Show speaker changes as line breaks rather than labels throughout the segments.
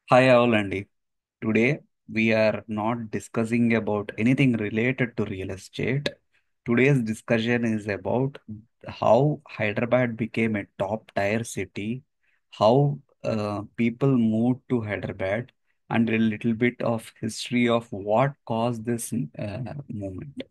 Hi all, Andy. Today we are not discussing about anything related to real estate. Today's discussion is about how Hyderabad became a top tier city, how people moved to Hyderabad, and a little bit of history of what caused this movement.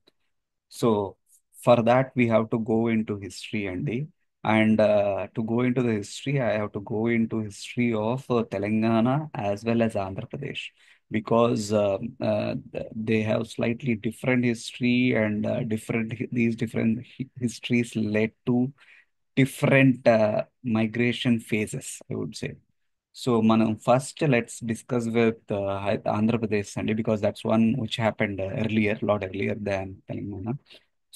So for that, we have to go into history, Andy. And to go into the history, I have to go into history of Telangana as well as Andhra Pradesh because they have slightly different history and these different histories led to different migration phases, I would say. So, మనం first let's discuss with Andhra Pradesh, Andy, because that's one which happened earlier, a lot earlier than Telangana.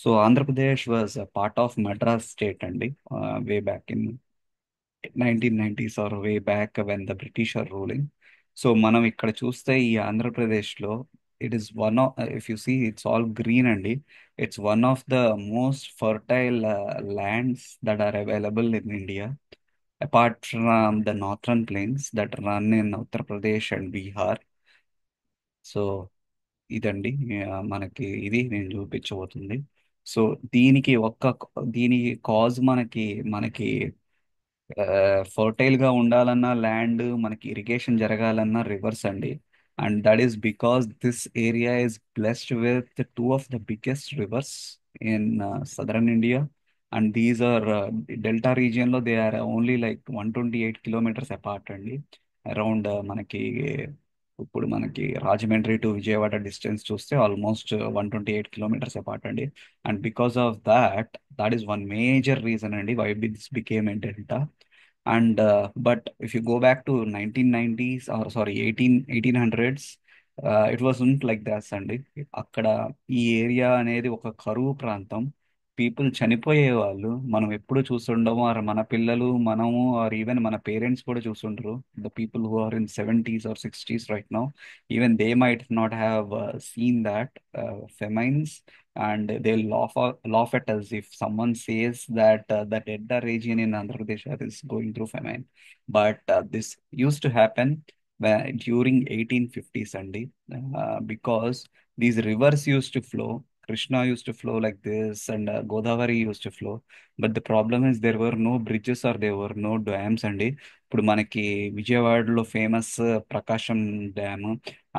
So Andhra Pradesh was a part of Madras state అండి way back in 1990s or way back when the British are ruling. So మనం ఇక్కడ చూస్తే ఈ ఆంధ్రప్రదేశ్లో it is one of if you see it's all green అండి. It's one of the most fertile lands that are available in India apart from the northern plains that run in Uttar Pradesh and Bihar. So ఇదండి మనకి ఇది నేను చూపించబోతుంది. So దీనికి ఒక్క దీనికి cause మనకి fertile గా ఉండాలన్నా ల్యాండ్, మనకి ఇరిగేషన్ జరగాలన్నా రివర్స్ అండి. And that is because this area is blessed with two of the biggest rivers in southern India. And these are delta region లో they are only like 128 kilometres apart అండి. Around మనకి ఇప్పుడు మనకి Rajahmundry to Vijayawada distance చూస్తే almost 128 kilometres apart అండి. And because of that, that is one major reason and why this became a delta. And but if you go back to 1990s, or sorry, 1800s, it wasn't like that అండి. అక్కడ ఈ area అనేది ఒక కరువు ప్రాంతం. People చనిపోయేవాళ్ళు మనం ఎప్పుడు చూస్తుండము, are మన పిల్లలు మనము ఆర్ ఈవెన్ మన పేరెంట్స్ కూడా చూస్తుంటారు. The people who are in 70s or 60s right now, even they might not have seen that famines. And they'll laugh at us if someone says that the Delta region in Andhra Pradesh is going through famine. But this used to happen during 1850s, Sunday, because these rivers used to flow. Krishna used to flow like this, and Godavari used to flow. But the problem is there were no bridges or there were no dams, అండి. ఇప్పుడు మనకి విజయవాడలో famous Prakasam dam,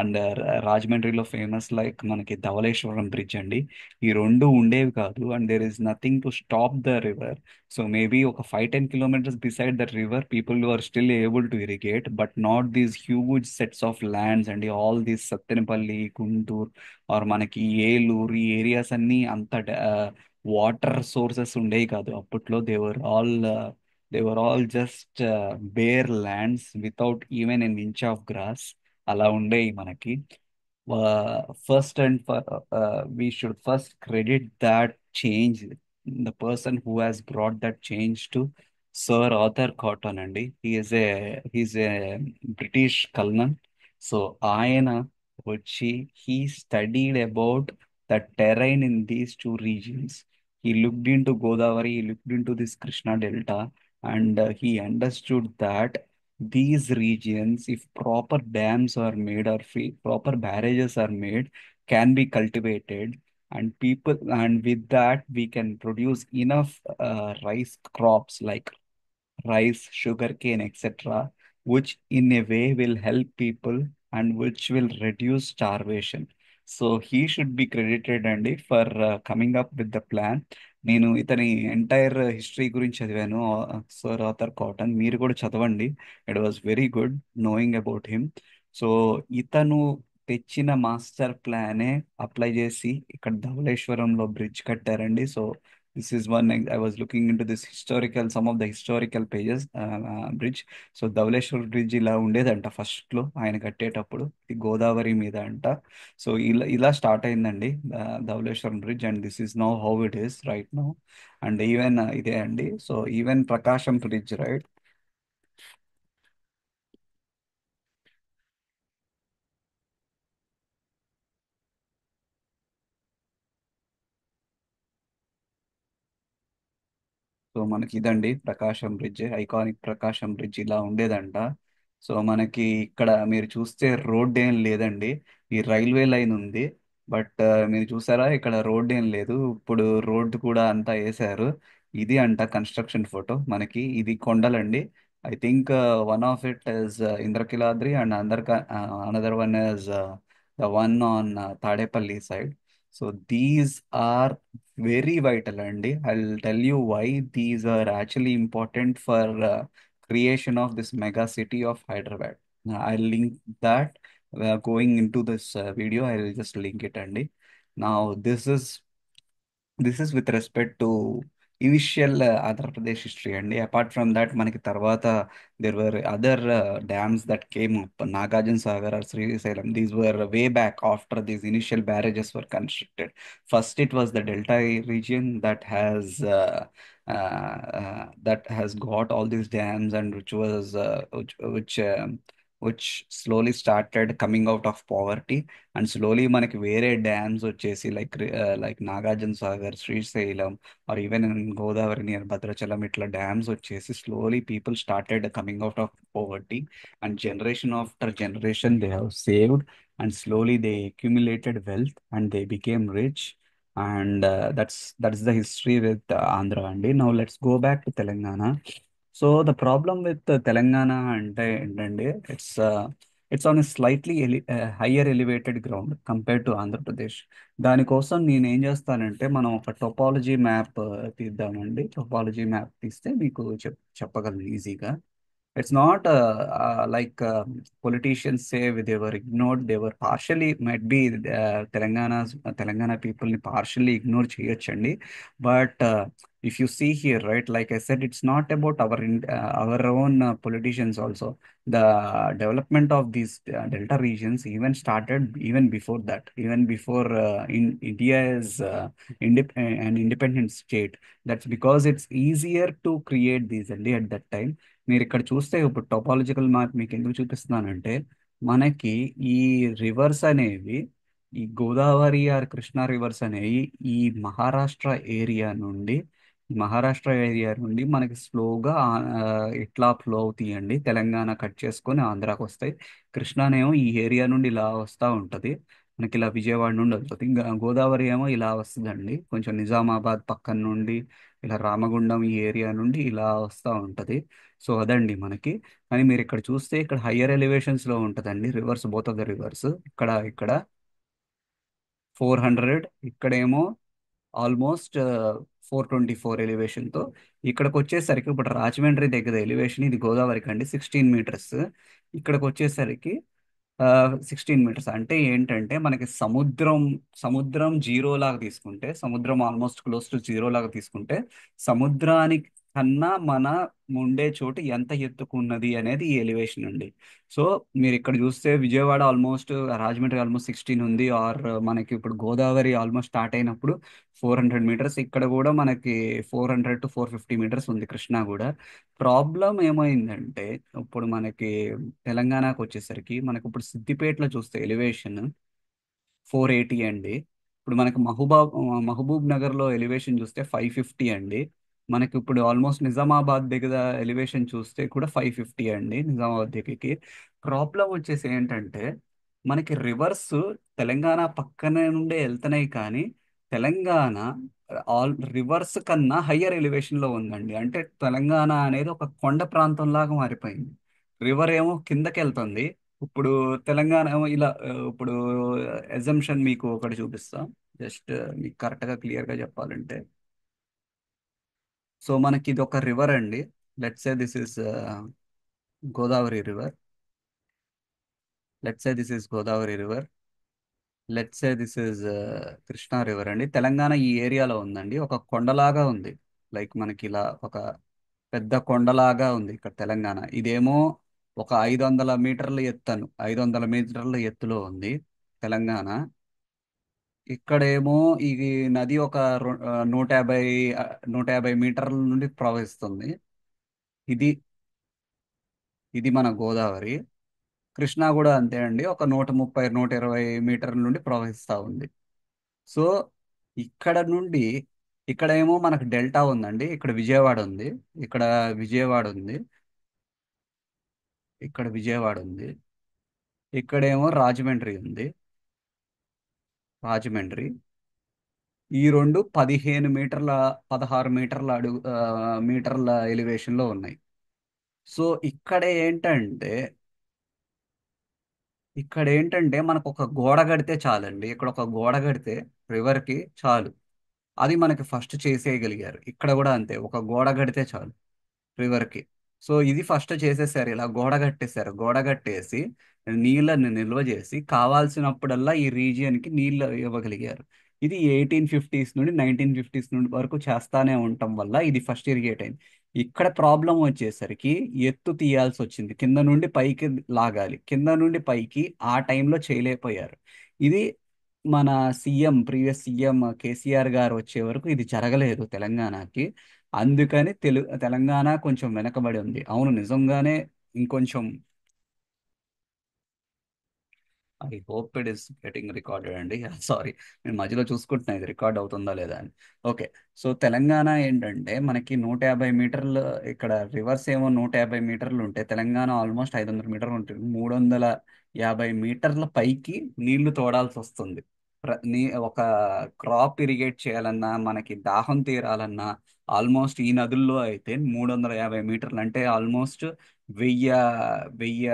and రాజమండ్రిలో famous like మనకి Dhavaleswaram bridge అండి. ఈ రెండు ఉండేవి కాదు, and there is nothing to stop the river. So maybe ఒక 5-10 kilometres beside that river people are still able to irrigate, but not these huge sets of lands అండి. All these Sattenapalli, Guntur are మనకి ఏలూరు, ఈ areas అన్ని అంత water sources ఉండేవి కాదు అప్పట్లో. They were all just bare lands without even an inch of grass. అలా ఉండేవి మనకి. First and we should first credit that change, the person who has brought that change to Sir Arthur Cotton అండి. He's a British colonel. So ఆయన వచ్చి he studied about the terrain in these two regions. He looked into Godavari, he looked into this Krishna Delta, and he understood that these regions, if proper dams are made or proper barrages are made, can be cultivated, and with that we can produce enough rice crops like rice, sugarcane, etc., which in a way will help people and which will reduce starvation. So he should be credited అండి for coming up with the plan. నేను ఇతని entire history గురించి చదివాను, sir Arthur cotton. మీరు కూడా చదవండి. It was very good knowing about him. So ఇతను తెచ్చిన మాస్టర్ ప్లానే అప్లై చేసి ఇక్కడ ధవళేశ్వరంలో బ్రిడ్జ్ కట్టారండి. So this is one I was looking into this historical, some of the historical pages, bridge. So Dhavaleswar bridge ఇలా ఉండేదంట ఫస్ట్ లో ఆయన కట్టేటప్పుడు, ఇది గోదావరి మీద అంట. సో ఇలా స్టార్ట్ అయిందండి Dowleswaram bridge, and this is now how it is right now. And even ఇదే అండి. So even Prakasam bridge, right. So మనకి ఇదండి Prakasam bridge, iconic Prakasam bridge ఇలా ఉండేదంట. సో మనకి ఇక్కడ మీరు చూస్తే రోడ్ ఏం లేదండి. ఈ రైల్వే లైన్ ఉంది. బట్ మీరు చూసారా, ఇక్కడ రోడ్ ఏం లేదు. ఇప్పుడు రోడ్ కూడా అంతా వేసారు. ఇది అంట కన్స్ట్రక్షన్ ఫోటో. మనకి ఇది కొండలండి. I think one of it is Indrakiladri and another one is the one on Tadepalli side. So these are very vital అండి. I tell you why these are actually important for creation of this mega city of Hyderabad. I'll link that going into this video. I'll just link it, Andy. Now, this is with respect to initial Andhra Pradesh history. And apart from that, మనకి తర్వాత there were other dams that came up, Nagarjuna Sagar or Srisailam. These were way back after these initial barrages were constructed. First, it was the Delta region that has got all these dams, and which slowly started coming out of poverty. And slowly మనకి వేరే dams వచ్చేసి like Nagarjuna Sagar, Srisailam are even in Godavari near Bhadrachalam, ఇట్లా dams వచ్చేసి slowly people started coming out of poverty. And generation after generation they have saved, and slowly they accumulated wealth and they became rich. And that's the history with Andhra. అండి now let's go back to Telangana. So the problem with Telangana అంటే ఏంటంటే, it's on a slightly higher elevated ground compared to Andhra Pradesh. దానికోసం నేను ఏం చేస్తానంటే, మనం ఒక topology map తీద్దామండి. Topology map తీస్తే మీకు చెప్పగలను ఈజీగా. It's not like politicians say they were ignored. They were partially, might be Telangana people ni partially ignore cheyachandi. But if you see here, right, like I said, it's not about our own politicians also. The development of these delta regions even started even before that, even before India is an independent state. That's because it's easier to create these and at that time. మీరు ఇక్కడ చూస్తే ఇప్పుడు టోపాలజికల్ map మీకు ఎందుకు చూపిస్తున్నానంటే, మనకి ఈ reverse అనేవి, ఈ గోదావరి ఆర్ కృష్ణా రివర్స్ అనేవి ఈ మహారాష్ట్ర ఏరియా నుండి మనకి స్లోగా ఇట్లా ఫ్లో అవుతాయండి. తెలంగాణ కట్ చేసుకొని ఆంధ్రాకి వస్తాయి. కృష్ణానేమో ఈ ఏరియా నుండి ఇలా వస్తూ ఉంటుంది. మనకి ఇలా విజయవాడ నుండి వస్తుంది. ఇంకా గోదావరి ఏమో ఇలా వస్తుందండి, కొంచెం నిజామాబాద్ పక్కన నుండి ఇలా రామగుండం ఈ ఏరియా నుండి ఇలా వస్తూ ఉంటుంది. సో అదండి మనకి. కానీ మీరు ఇక్కడ చూస్తే ఇక్కడ హయ్యర్ ఎలివేషన్స్ లో ఉంటుందండి reverse, both of the reverse. ఇక్కడ ఇక్కడ 400, ఇక్కడేమో ఆల్మోస్ట్ 424 ఎలివేషన్తో. ఇక్కడికి వచ్చేసరికి ఇప్పుడు రాజమండ్రి దగ్గర ఎలివేషన్, ఇది గోదావరికి అండి 16 మీటర్స్. ఇక్కడికి వచ్చేసరికి 16 మీటర్స్. అంటే ఏంటంటే మనకి సముద్రం జీరో లాగా తీసుకుంటే, సముద్రం ఆల్మోస్ట్ క్లోజ్ టు జీరో లాగా తీసుకుంటే, సముద్రానికి కన్నా మన ఉండే చోటు ఎంత ఎత్తుకున్నది అనేది ఈ ఎలివేషన్ అండి. సో మీరు ఇక్కడ చూస్తే విజయవాడ ఆల్మోస్ట్, రాజమండ్రి ఆల్మోస్ట్ 16 ఉంది. ఆర్ మనకి ఇప్పుడు గోదావరి ఆల్మోస్ట్ స్టార్ట్ అయినప్పుడు 400 మీటర్స్. ఇక్కడ కూడా మనకి 400 to 450 మీటర్స్ ఉంది కృష్ణా కూడా. ప్రాబ్లం ఏమైందంటే, ఇప్పుడు మనకి తెలంగాణకు వచ్చేసరికి మనకి ఇప్పుడు సిద్దిపేటలో చూస్తే ఎలివేషన్ 480 అండి. ఇప్పుడు మనకి మహబూబ్ నగర్ లో ఎలివేషన్ చూస్తే 550 అండి. మనకి ఇప్పుడు ఆల్మోస్ట్ నిజామాబాద్ దగ్గర ఎలివేషన్ చూస్తే కూడా 550 అండి నిజామాబాద్ దగ్గరికి. ప్రాబ్లం వచ్చేసి ఏంటంటే, మనకి రివర్స్ తెలంగాణ పక్కనే నుండే వెళ్తున్నాయి, కానీ తెలంగాణ రివర్స్ కన్నా హయ్యర్ ఎలివేషన్ లో ఉందండి. అంటే తెలంగాణ అనేది ఒక కొండ ప్రాంతం లాగా మారిపోయింది. రివర్ ఏమో కిందకి వెళ్తుంది. ఇప్పుడు తెలంగాణ ఏమో ఇలా ఇప్పుడు ఎజంప్షన్ మీకు ఒకటి చూపిస్తా, జస్ట్ మీకు కరెక్ట్గా క్లియర్గా చెప్పాలంటే. సో మనకి ఇది ఒక రివర్ అండి. Let's say this is Godavari river. Let's say this is Godavari river. Let's say this is Krishna river అండి. తెలంగాణ ఈ ఏరియాలో ఉందండి. ఒక కొండలాగా ఉంది. లైక్ మనకి ఇలా ఒక పెద్ద కొండలాగా ఉంది ఇక్కడ తెలంగాణ. ఇదేమో ఒక 500 మీటర్ల ఎత్తు, 500 మీటర్ల ఎత్తులో ఉంది తెలంగాణ. ఇక్కడేమో ఇది నది ఒక 150 మీటర్ల నుండి ప్రవహిస్తుంది. ఇది ఇది మన గోదావరి. కృష్ణా కూడా అంతే అండి, ఒక 130 120 మీటర్ల నుండి ప్రవహిస్తూ ఉంది. సో ఇక్కడ నుండి ఇక్కడేమో మనకు డెల్టా ఉందండి. ఇక్కడ విజయవాడ ఉంది. ఇక్కడ విజయవాడ ఉంది. ఇక్కడ విజయవాడ ఉంది. ఇక్కడేమో రాజమండ్రి ఉంది. రాజమండ్రి. ఈ రెండు 15 మీటర్ల 16 మీటర్ల మీటర్ల ఎలివేషన్ లో ఉన్నాయి. సో ఇక్కడ ఏంటంటే మనకు ఒక గోడ కడితే చాలండి. ఇక్కడ ఒక గోడ కడితే రివర్ కి చాలు. అది మనకి ఫస్ట్ చేసేయగలిగారు. ఇక్కడ కూడా అంతే, ఒక గోడ కడితే చాలు రివర్ కి. సో ఇది ఫస్ట్ చేసేసారు, ఇలా గోడ కట్టేశారు. గోడ కట్టేసి నీళ్ళని నిల్వ చేసి కావాల్సినప్పుడల్లా ఈ రీజియన్ కి నీళ్ళు ఇవ్వగలిగారు. ఇది 1850s నుండి 1950s నుండి వరకు చేస్తానే ఉండటం వల్ల ఇది ఫస్ట్ ఇరిగేట్ అయింది. ఇక్కడ ప్రాబ్లం వచ్చేసరికి ఎత్తు తీయాల్సి వచ్చింది, కింద నుండి పైకి లాగాలి, కింద నుండి పైకి ఆ టైంలో చేయలేకపోయారు. ఇది మన ప్రీవియస్ సీఎం కేసీఆర్ గారు వచ్చే వరకు ఇది జరగలేదు తెలంగాణకి. అందుకని తెలంగాణ కొంచెం వెనకబడి ఉంది. అవును, నిజంగానే ఇంకొంచెం. I hope it is getting recorded అండి. సారీ, నేను మధ్యలో చూసుకుంటున్నా ఇది రికార్డ్ అవుతుందా లేదా అని. ఓకే. సో తెలంగాణ ఏంటంటే మనకి 150 మీటర్లు, ఇక్కడ రివర్స్ ఏమో 150 మీటర్లు ఉంటే తెలంగాణ ఆల్మోస్ట్ 500 మీటర్లు ఉంటుంది. 350 మీటర్ల పైకి నీళ్లు తోడాల్సి వస్తుంది. ఒక క్రాప్ ఇరిగేట్ చేయాలన్నా, మనకి దాహం తీరాలన్నా, ఆల్మోస్ట్ ఈ నదుల్లో అయితే 350 మీటర్లు అంటే ఆల్మోస్ట్ వెయ్యి వెయ్యి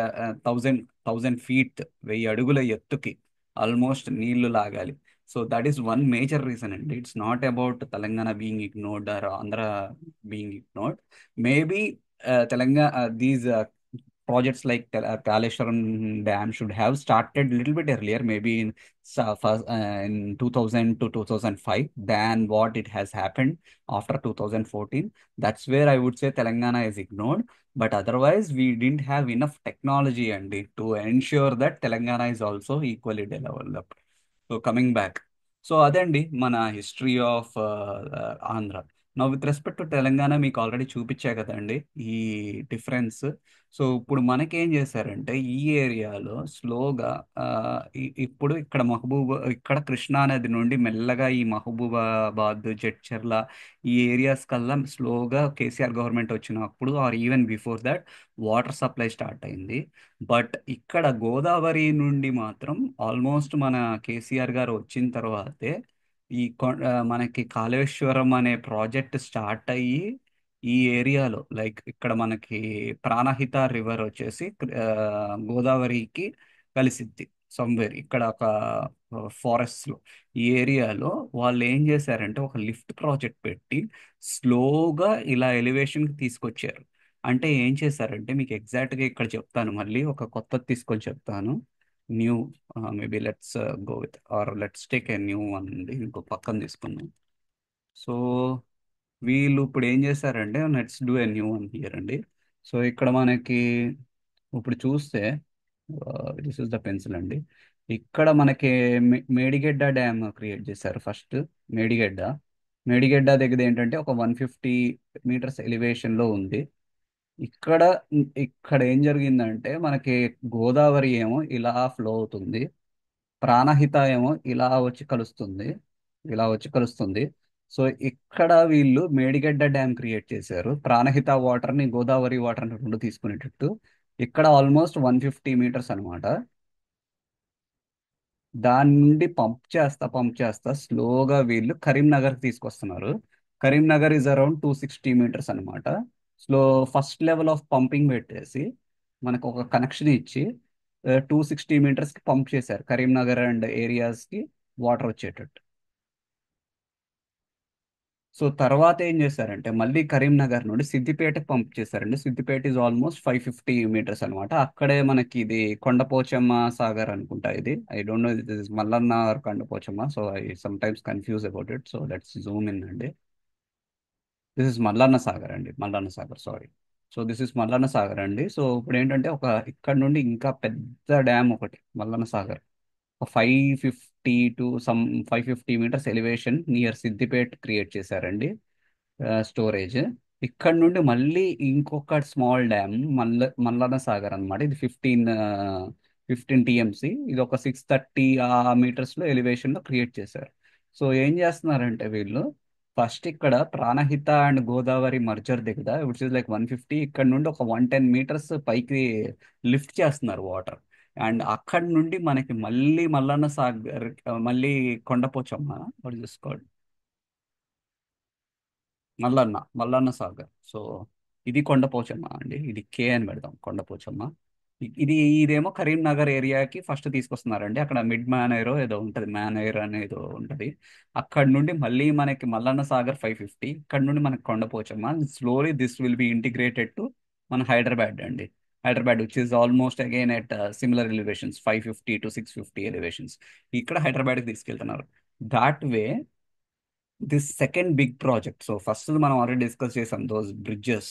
థౌజండ్ ఫీట్, 1000 అడుగుల ఎత్తుకి ఆల్మోస్ట్ నీళ్లు లాగాలి. So that is one major reason అండి. It's not about Telangana being ignored or Andhra being ignored. Maybe Telangana these projects like Kaleshwaram Dam should have started a little bit earlier, maybe in 2000 to 2005, than what it has happened after 2014. That's where I would say Telangana is ignored. But otherwise, we didn't have enough technology and to ensure that Telangana is also equally developed. So coming back, so అదండి మన history of Andhra. నా with respect to Telangana మీకు already చూపించా కదండి ఈ difference. So ఇప్పుడు మనకేం చేశారంటే ఈ ఏరియాలో స్లోగా ఇప్పుడు ఇక్కడ కృష్ణా నది నుండి మెల్లగా ఈ మహబూబాబాద్, జడ్చర్ల ఈ ఏరియాస్ కల్లా స్లోగా కేసీఆర్ గవర్నమెంట్ వచ్చినప్పుడు or even before that water supply start అయింది. బట్ ఇక్కడ గోదావరి నుండి మాత్రం ఆల్మోస్ట్ మన కేసీఆర్ గారు వచ్చిన తర్వాతే మనకి కాళేశ్వరం అనే ప్రాజెక్ట్ స్టార్ట్ అయ్యి ఈ ఏరియాలో లైక్ ఇక్కడ మనకి ప్రాణహిత రివర్ వచ్చేసి గోదావరికి కలిసిద్ది సమ్వేర్ ఇక్కడ ఒక ఫారెస్ట్ లో. ఈ ఏరియాలో వాళ్ళు ఏం చేశారంటే ఒక లిఫ్ట్ ప్రాజెక్ట్ పెట్టి స్లోగా ఇలా ఎలివేషన్ కి తీసుకొచ్చారు. అంటే ఏం చేశారంటే మీకు ఎగ్జాక్ట్ గా ఇక్కడ చెప్తాను, మళ్ళీ ఒక కొత్తది తీసుకొని చెప్తాను. New, maybe let's go with are let's take a new one అండి, ఇంకో పక్కన తీసుకుందాం. సో వీళ్ళు ఇప్పుడు ఏం చేశారంటే let's do a new one here అండి. సో ఇక్కడ మనకి ఇప్పుడు చూస్తే దిస్ ఇస్ ద పెన్సిల్ అండి. ఇక్కడ మనకి మేడిగడ్డ డ్యామ్ క్రియేట్ చేశారు ఫస్ట్. మేడిగడ్డ మేడిగడ్డ దగ్గర ఏంటంటే ఒక 150 మీటర్స్ ఎలివేషన్ లో ఉంది. ఇక్కడ ఇక్కడ ఏం జరిగిందంటే మనకి గోదావరి ఏమో ఇలా ఫ్లో అవుతుంది, ప్రాణహిత ఏమో ఇలా వచ్చి కలుస్తుంది. సో ఇక్కడ వీళ్ళు మేడిగడ్డ డ్యామ్ క్రియేట్ చేశారు, ప్రాణహిత వాటర్ ని గోదావరి వాటర్ ని రెండు తీసుకునేటట్టు. ఇక్కడ ఆల్మోస్ట్ 150 మీటర్స్ అనమాట. దాని నుండి పంప్ చేస్తా స్లోగా వీళ్ళు కరీంనగర్ తీసుకొస్తున్నారు. కరీంనగర్ ఇస్ అరౌండ్ 260 మీటర్స్ అనమాట. Slow first level of pumping పెట్టేసి మనకు ఒక కనెక్షన్ ఇచ్చి 260 మీటర్స్ కి పంప్ చేశారు కరీంనగర్ అండ్ ఏరియాస్ కి వాటర్ వచ్చేటట్టు. సో తర్వాత ఏం చేశారంటే మళ్ళీ కరీంనగర్ నుండి సిద్దిపేటకి పంప్ చేశారండి. సిద్దిపేట ఇస్ ఆల్మోస్ట్ 550 మీటర్స్ అనమాట. అక్కడే మనకి ఇది కొండపోచమ్మ సాగర్ అనుకుంటా. ఇది I don't know this Mallanna or Kondapochamma, so I some times confuse about it. So let's Zoom in అండి. దిస్ ఇస్ మల్లన్న సాగర్ అండి, Mallanna Sagar, sorry. So this is Mallanna Sagar అండి. సో ఇప్పుడు ఏంటంటే ఇక్కడ నుండి ఇంకా పెద్ద డ్యామ్ ఒకటి Mallanna Sagar, 550 metres elevation near Siddipet create చేశారండి స్టోరేజ్. ఇక్కడ నుండి మళ్ళీ ఇంకొక స్మాల్ డ్యామ్ మల్లన్న సాగర్ అన్నమాట. ఇది 15 టీఎంసీ. ఇది ఒక 630 మీటర్స్ లో ఎలివేషన్ లో క్రియేట్ చేశారు. సో ఏం చేస్తున్నారంటే వీళ్ళు ఫస్ట్ ఇక్కడ ప్రాణహిత అండ్ గోదావరి మర్జర్ దగ్గర విచ్ ఇస్ లైక్ 150, ఇక్కడ నుండి ఒక 110 మీటర్స్ పైకి లిఫ్ట్ చేస్తున్నారు వాటర్. అండ్ అక్కడ నుండి మనకి మళ్ళీ మల్లన్న సాగర్, మళ్ళీ కొండపోచమ్మ చూసుకోండి. మల్లన్న సాగర్. సో ఇది కొండపోచమ్మ అండి, ఇది కే అని పెడదాం కొండపోచమ్మ. ఇదేమో కరీంనగర్ ఏరియాకి ఫస్ట్ తీసుకొస్తున్నారండి. అక్కడ మిడ్ మ్యానైరో ఏదో ఉంటుంది, మ్యానైర్ అనేదో ఉంటుంది. అక్కడ నుండి మళ్ళీ మనకి మల్లన్న సాగర్ 550, ఇక్కడ నుండి మనకి Kondapochamma. Slowly this will be integrated to మన హైదరాబాద్ అండి. Hyderabad which is almost again at similar elevations, 550 to 650 elevations. ఇక్కడ హైదరాబాద్కి తీసుకెళ్తున్నారు. That way this second big project. So first మనం already discuss చేసాం those bridges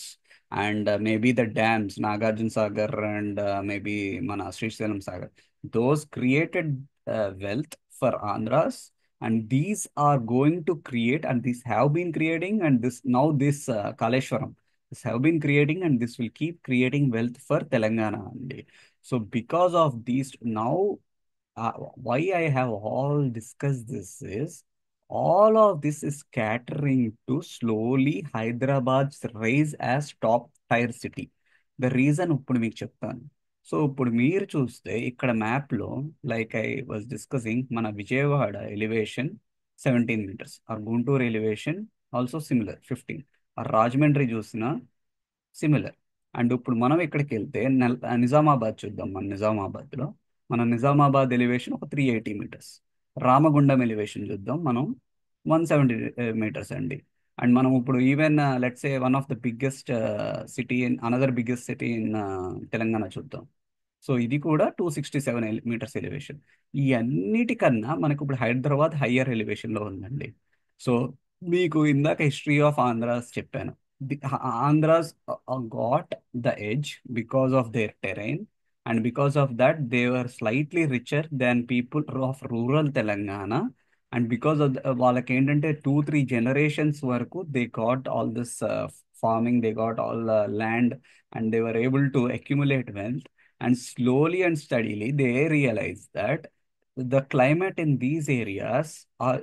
and maybe the dams, Nagarjuna Sagar and maybe మన Srisailam Sagar. Those created wealth for Andhras, and these are going to create, and these have been creating, and this now this Kaleshwaram, this have been creating, and this will keep creating wealth for Telangana only. So because of these now, why I have all discussed this is all of this is catering to slowly Hyderabad's rise as top tier city. The reason ఇప్పుడు మీకు చెప్తాను. So ఇప్పుడు మీరు చూస్తే ఇక్కడ మ్యాప్లో, like I was discussing, మన Vijayawada elevation 17 meters, ఆ గుంటూరు ఎలివేషన్ ఆల్సో సిమిలర్ 15, ఆ రాజమండ్రి చూసిన సిమిలర్. అండ్ ఇప్పుడు మనం ఇక్కడికి వెళ్తే నిజామాబాద్ చూద్దాం. మన నిజామాబాద్ ఎలివేషన్ ఒక 380 meters. రామగుండం ఎలివేషన్ చూద్దాం మనం, 170 meters అండి. అండ్ మనం ఇప్పుడు even let's say one of the biggest city in another biggest city in Telangana చూద్దాం. సో ఇది కూడా 267 meters ఎలివేషన్. ఈ అన్నిటికన్నా మనకు ఇప్పుడు హైదరాబాద్ హయ్యర్ ఎలివేషన్లో ఉందండి. సో మీకు ఇందాక హిస్టరీ ఆఫ్ ఆంధ్రాస్ చెప్పాను. Andhra's got the edge because of their terrain, and because of that they were slightly richer than people of rural Telangana. And because of వాళ్ళకి ఏంటంటే 2-3 generations వరకు they got all this farming, they got all land, and they were able to accumulate wealth. And slowly and steadily they realize that the climate in these areas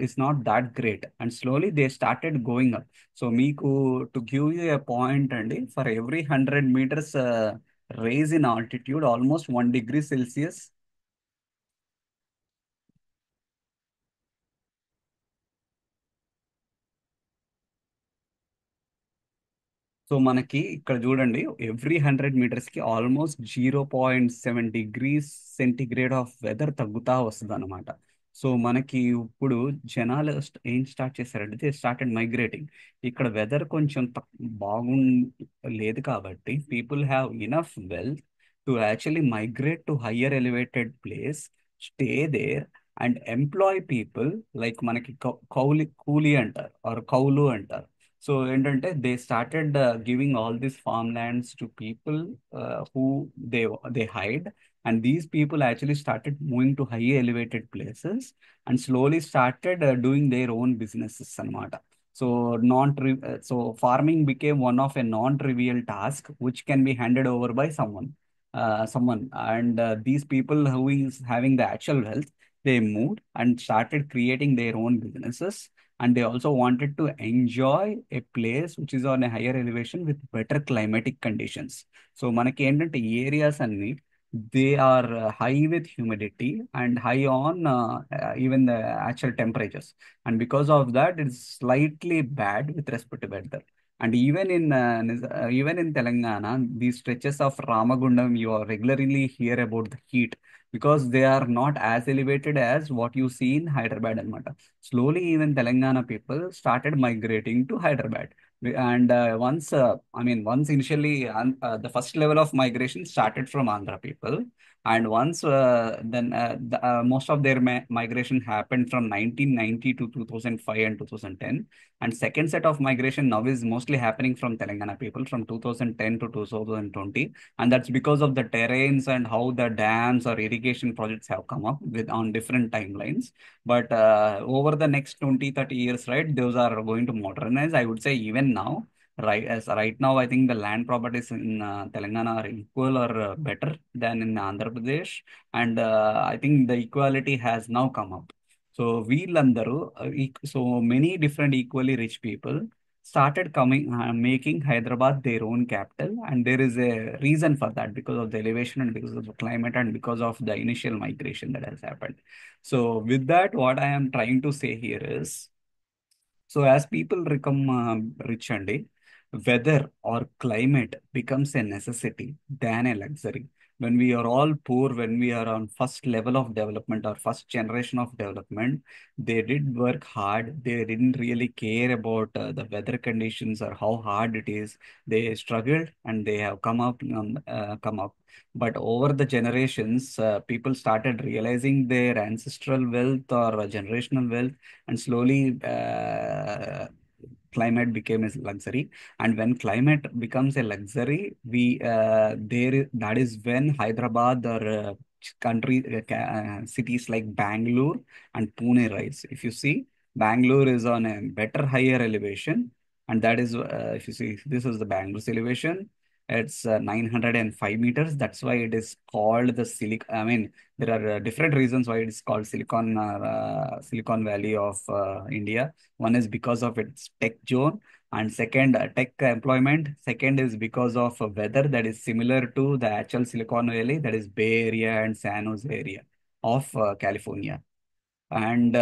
is not that great, and slowly they started going up. So meeku, to give you a point and for every 100 meters raise in altitude, almost 1 degree Celsius. So మనకి ఇక్కడ చూడండి, every 100 meters కి almost 0.7 degrees centigrade of weather తగ్గుతా వస్తుంది అనమాట. So మనకి ఇప్పుడు జనాలు ఏం స్టార్ట్ చేశారంటే స్టార్టెడ్ మైగ్రేటింగ్. ఇక్కడ వెదర్ కొంచెం లేదు కాబట్టి people have enough wealth to actually migrate to higher elevated place, stay there and employ people. Like మనకి కూలీ అంటారు ఆర్ కౌలు అంటారు. సో ఏంటంటే they started giving all these farm lands to people who they they hired, and these people actually started moving to high elevated places and slowly started doing their own businesses అనమాట. So so farming became one of a non trivial task which can be handed over by someone, and these people who is having the actual wealth, they moved and started creating their own businesses, and they also wanted to enjoy a place which is on a higher elevation with better climatic conditions. So మనకి ఏంటంటే ఈ areas అన్ని they are high with humidity and high on even the actual temperatures, and because of that it's slightly bad with respect to weather. And even in Telangana, these stretches of Ramagundam, you are regularly hear about the heat because they are not as elevated as what you see in Hyderabad and Mata. Slowly, even Telangana people started migrating to Hyderabad. And once initially, the first level of migration started from Andhra people. And once most of their migration happened from 1990 to 2005 and 2010. And second set of migration now is mostly happening from Telangana people from 2010 to 2020. And that's because of the terrains and how the dams or irrigation projects have come up with on different timelines. But over the next 20-30 years, right, those are going to modernize. I would say even now, right now, I think the land properties in Telangana are equal or better than in Andhra Pradesh. And I think the equality has now come up. So వీళ్ళందరూ so many different equally rich people started coming making Hyderabad their own capital, and there is a reason for that because of the elevation and because of the climate and because of the initial migration that has happened. So with that, what I am trying to say here is, so as people become rich and weather or climate becomes a necessity than a luxury. When we are all poor, when we are on first level of development or first generation of development, they did work hard. They didn't really care about the weather conditions or how hard it is. They struggled and they have come up. But over the generations, people started realizing their ancestral wealth or generational wealth, and slowly climate became a luxury. And when climate becomes a luxury, that is when Hyderabad or cities like Bangalore and Pune rise. If you see, Bangalore is on a better higher elevation, and that is if you see, this is the Bangalore's elevation. It's 905 meters. That's why it is called the Silicon. I mean, there are different reasons why it is called Silicon Valley of India. One is because of its tech zone, and second, tech employment. Second is because of weather that is similar to the actual Silicon Valley, that is Bay Area and San Jose area of California. And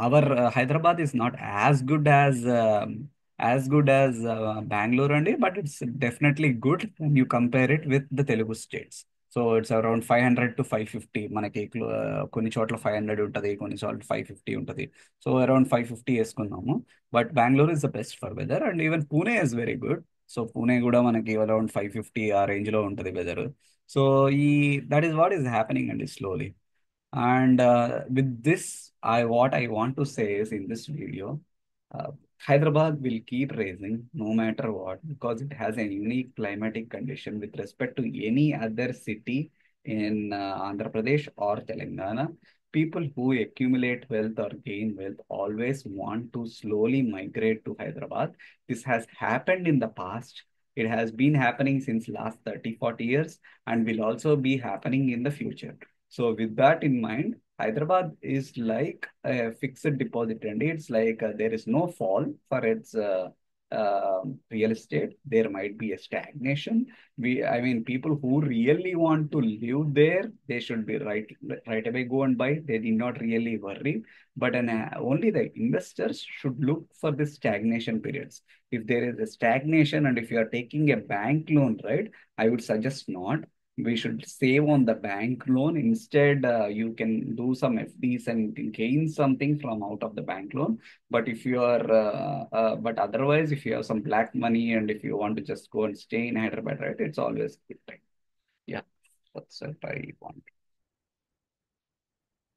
our Hyderabad is not as good as Bangalore and but it's definitely good when you compare it with the Telugu states. So it's around 500 to 550. మనకి కొన్ని చోట్ల 500 ఉంటది, కొన్ని చోట్ల 550 ఉంటది. So around 550 వేసుకున్నాము. But Bengaluru is the best for weather, and even Pune is very good. So Pune కూడా మనకి అరౌండ్ 550 ఆ రేంజ్ లో ఉంటది వెదర్. సో ఈ that is what is happening అండి slowly. And with this, what I want to say is in this video, uh, Hyderabad will keep raising no matter what because it has a unique climatic condition with respect to any other city in Andhra Pradesh or Telangana. People who accumulate wealth or gain wealth always want to slowly migrate to Hyderabad. This has happened in the past. It has been happening since last 30, 40 years and will also be happening in the future. So with that in mind, Hyderabad is like a fixed deposit, and it's like there is no fall for its real estate. There might be a stagnation. I mean, people who really want to live there, they should be right away go and buy. They did not really worry. But only the investors should look for the stagnation periods. If there is a stagnation and if you are taking a bank loan, right, I would suggest not. We should save on the bank loan. Instead, you can do some FDs and gain something from out of the bank loan. But if you are, but otherwise, if you have some black money and if you want to just go and stay in Hyderabad, right, it's always good time. Yeah, that's what I want.